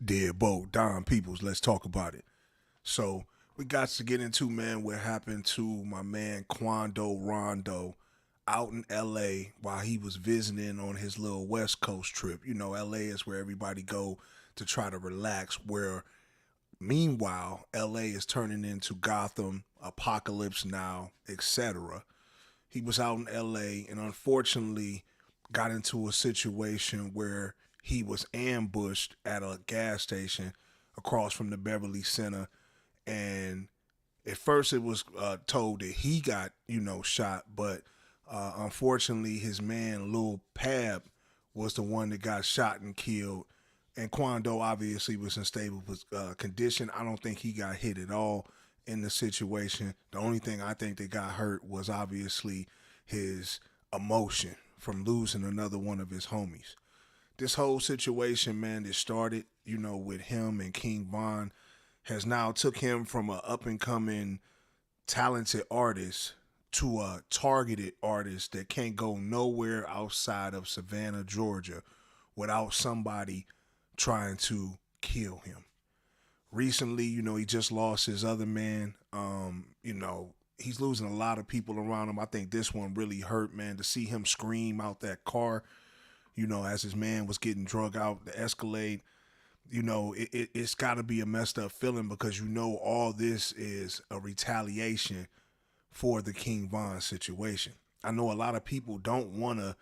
Deadbolt, Don Peoples. Let's talk about it. So we got to get into, man, what happened to my man Quando Rondo out in LA while he was visiting on his little West Coast trip. You know, LA is where everybody go to try to relax, where meanwhile LA is turning into Gotham, Apocalypse Now, etc. He was out in LA and unfortunately got into a situation where he was ambushed at a gas station across from the Beverly Center. And at first it was told that he got, shot, but unfortunately his man, Lil Pab, was the one that got shot and killed. And Quando obviously was in stable condition. I don't think he got hit at all in the situation. The only thing I think that got hurt was obviously his emotion from losing another one of his homies. This whole situation, man, that started, with him and King Von has now took him from a up and coming talented artist to a targeted artist that can't go nowhere outside of Savannah, Georgia without somebody trying to kill him. Recently, he just lost his other man. He's losing a lot of people around him. I think this one really hurt, man, to see him scream out that car, as his man was getting drug out the Escalade. It's got to be a messed up feeling because all this is a retaliation for the King Von situation. I know a lot of people don't want to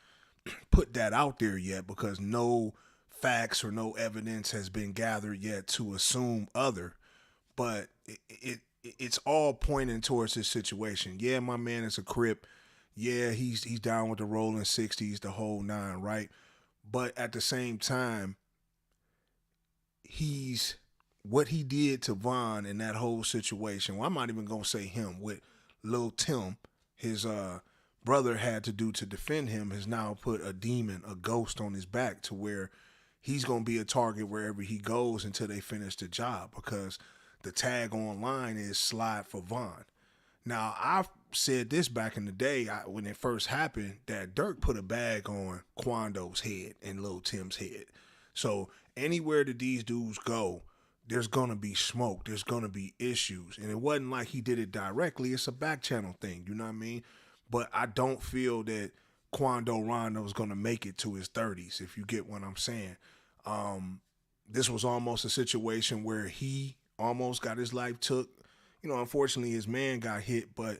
put that out there yet because no facts or no evidence has been gathered yet to assume other, but it's all pointing towards this situation. Yeah, my man is a Crip. Yeah, he's down with the rolling 60s, the whole nine, right? But at the same time, he's what he did to Von in that whole situation. Well, I'm not even gonna say him. With Lil Tim, his brother had to do to defend him has now put a demon, a ghost on his back to where he's gonna be a target wherever he goes until they finish the job because the tag online is slide for Von. Now I've said this back in the day when it first happened that Dirk put a bag on Quando's head and Lil Tim's head. So anywhere that these dudes go, there's gonna be smoke. There's gonna be issues, and it wasn't like he did it directly. It's a back channel thing, you know what I mean? But I don't feel that Quando Rondo is gonna make it to his 30s. If you get what I'm saying, this was almost a situation where he almost got his life took. Unfortunately, his man got hit, but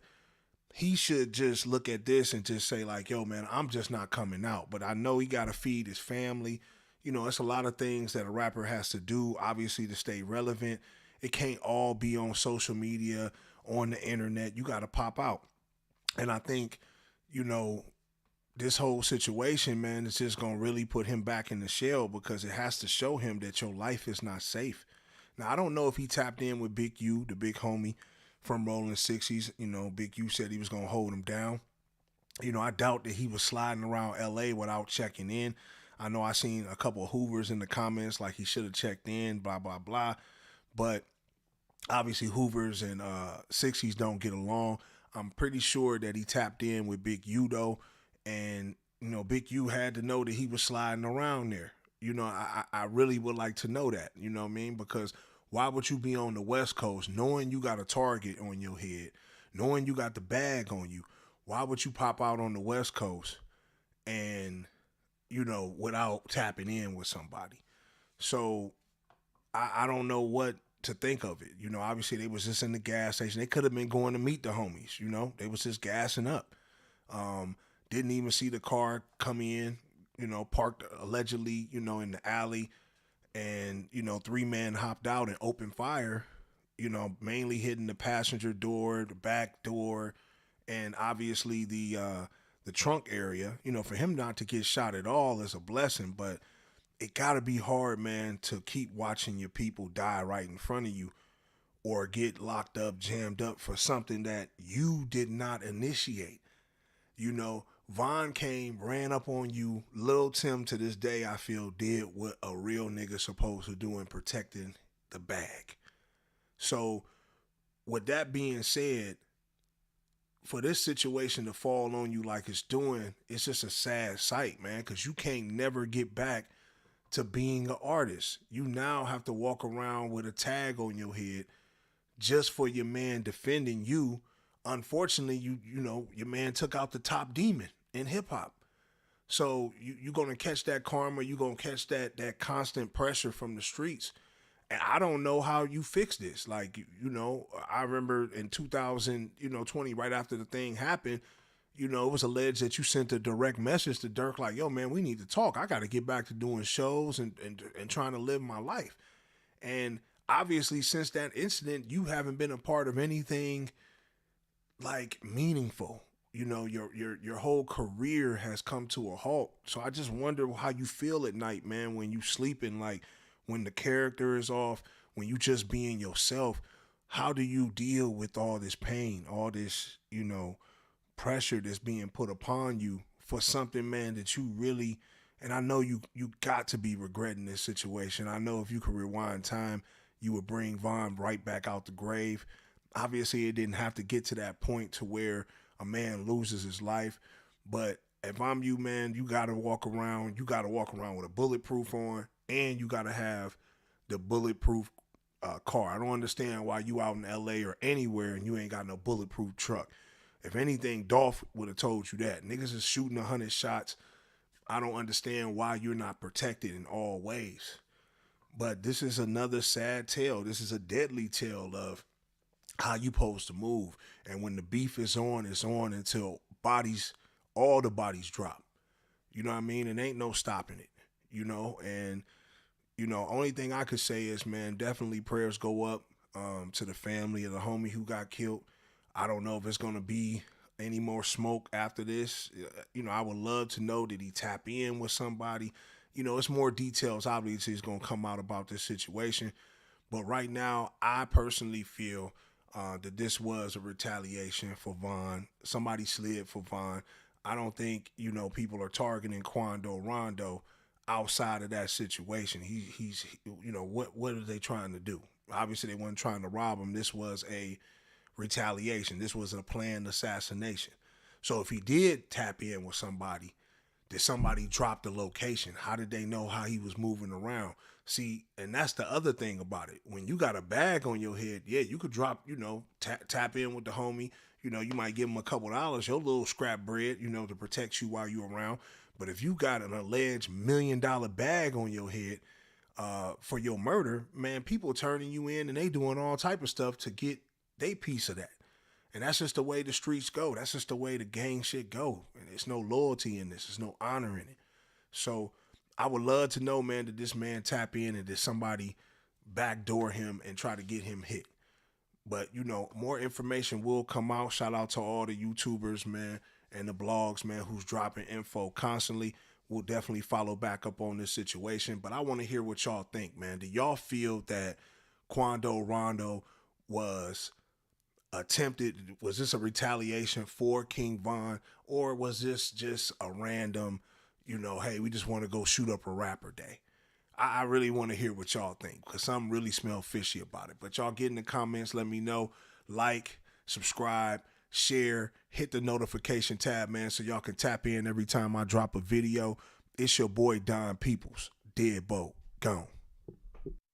he should just look at this and just say like, yo, man, I'm just not coming out. But I know he got to feed his family. It's a lot of things that a rapper has to do, obviously, to stay relevant. It can't all be on social media, on the internet. You got to pop out. And I think, you know, this whole situation, man, is just going to really put him back in the shell because it has to show him that your life is not safe. Now, I don't know if he tapped in with Big U, the big homie from Rolling 60s. Big U said he was going to hold him down. I doubt that he was sliding around LA without checking in. I know I seen a couple of Hoovers in the comments like he should have checked in, blah, blah, blah. But obviously Hoovers and 60s don't get along. I'm pretty sure that he tapped in with Big U though. And, Big U had to know that he was sliding around there. I really would like to know that, you know what I mean? Because why would you be on the West Coast knowing you got a target on your head, knowing you got the bag on you? Why would you pop out on the West Coast and, without tapping in with somebody? So I don't know what to think of it. Obviously they was just in the gas station. They could have been going to meet the homies, they was just gassing up. Didn't even see the car come in, parked allegedly, in the alley. And, three men hopped out and opened fire, mainly hitting the passenger door, the back door, and obviously the trunk area. For him not to get shot at all is a blessing, but it gotta be hard, man, to keep watching your people die right in front of you or get locked up, jammed up for something that you did not initiate. Von came, ran up on you. Lil Tim to this day, I feel, did what a real nigga supposed to do in protecting the bag. So, with that being said, for this situation to fall on you like it's doing, it's just a sad sight, man, because you can't never get back to being an artist. You now have to walk around with a tag on your head just for your man defending you. Unfortunately, you know, your man took out the top demon in hip hop. So you're gonna catch that karma, you're gonna catch that constant pressure from the streets. And I don't know how you fix this. Like, you know, I remember in 2020, right after the thing happened, you know, it was alleged that you sent a direct message to Dirk like, yo, man, we need to talk. I got to get back to doing shows and trying to live my life. And obviously, since that incident, you haven't been a part of anything like meaningful. You know, your whole career has come to a halt. So I just wonder how you feel at night, man, when you sleeping, like when the character is off, when you just being yourself. How do you deal with all this pain, all this, you know, pressure that's being put upon you for something, man, that you really, and I know you got to be regretting this situation. I know if you could rewind time, you would bring Von right back out the grave. Obviously, it didn't have to get to that point to where a man loses his life. But if I'm you, man, you got to walk around. You got to walk around with a bulletproof on, and you got to have the bulletproof car. I don't understand why you out in LA or anywhere and you ain't got no bulletproof truck. If anything, Dolph would have told you that. Niggas is shooting 100 shots. I don't understand why you're not protected in all ways. But this is another sad tale. This is a deadly tale of how you supposed to move. And when the beef is on, it's on until all the bodies drop. You know what I mean? And ain't no stopping it, you know? And, you know, only thing I could say is, man, definitely prayers go up to the family of the homie who got killed. I don't know if it's going to be any more smoke after this. You know, I would love to know, did he tap in with somebody? You know, it's more details obviously is going to come out about this situation. But right now, I personally feel that this was a retaliation for Von. Somebody slid for Von. I don't think, you know, people are targeting Quando, Rondo outside of that situation. He's you know, what are they trying to do? Obviously, they weren't trying to rob him. This was a retaliation. This was a planned assassination. So if he did tap in with somebody, did somebody drop the location? How did they know how he was moving around? See, and that's the other thing about it. When you got a bag on your head, yeah, you could drop, you know, tap in with the homie. You know, you might give him a couple dollars, your little scrap bread, you know, to protect you while you're around. But if you got an alleged $1 million bag on your head for your murder, man, people turning you in and they doing all type of stuff to get they piece of that. And that's just the way the streets go. That's just the way the gang shit go. And there's no loyalty in this. There's no honor in it. So I would love to know, man, did this man tap in and did somebody backdoor him and try to get him hit? But, you know, more information will come out. Shout out to all the YouTubers, man, and the blogs, man, who's dropping info constantly. We'll definitely follow back up on this situation. But I want to hear what y'all think, man. Do y'all feel that Quando Rondo was attempted? Was this a retaliation for King Von, or was this just a random, you know, hey, we just want to go shoot up a rapper day? I really want to hear what y'all think, because some really smell fishy about it. But y'all get in the comments, let me know. Like, subscribe, share, hit the notification tab, man, so y'all can tap in every time I drop a video. It's your boy Don Peoples. Deadbolt. Gone.